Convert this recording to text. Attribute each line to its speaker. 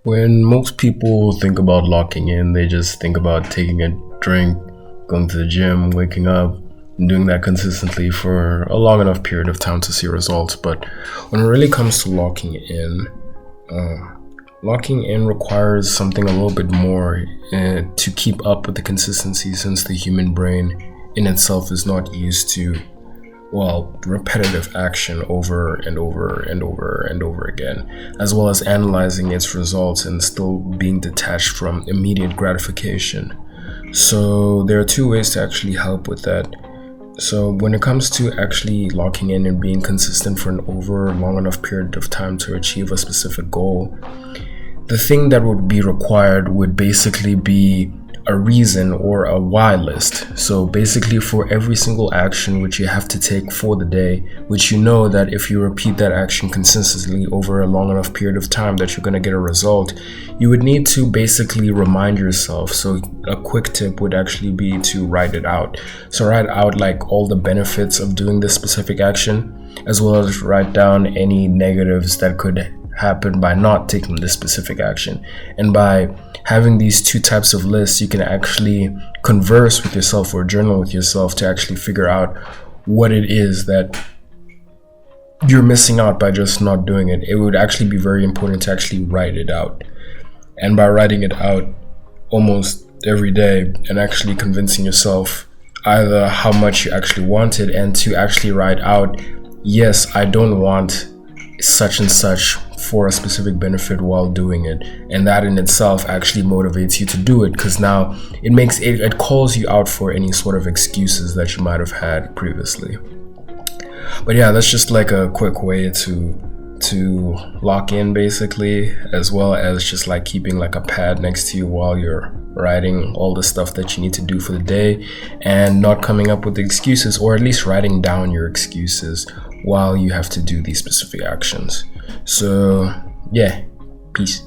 Speaker 1: When most people think about locking in, they just think about taking a drink, going to the gym, waking up, and doing that consistently for a long enough period of time to see results. But when it really comes to locking in requires something a little bit more to keep up with the consistency, since the human brain in itself is not used to repetitive action over and over and over and over again, as well as analyzing its results and still being detached from immediate gratification. So there are two ways to actually help with that. So when it comes to actually locking in and being consistent for an over long enough period of time to achieve a specific goal, the thing that would be required would basically be a reason or a why list. So basically, for every single action which you have to take for the day, which you know that if you repeat that action consistently over a long enough period of time that you're going to get a result, you would need to basically remind yourself. So a quick tip would actually be to write it out. So write out like all the benefits of doing this specific action, as well as write down any negatives that could happen by not taking this specific action. And by having these two types of lists, you can actually converse with yourself or journal with yourself to actually figure out what it is that you're missing out by just not doing it. It would actually be very important to actually write it out. And by writing it out almost every day and actually convincing yourself either how much you actually want it, and to actually write out, yes, I don't want such and such for a specific benefit while doing it. And that in itself actually motivates you to do it, because now it calls you out for any sort of excuses that you might have had previously. But yeah, that's just like a quick way to lock in, basically, as well as just like keeping like a pad next to you while you're writing all the stuff that you need to do for the day, and not coming up with excuses, or at least writing down your excuses while you have to do these specific actions. So yeah, peace.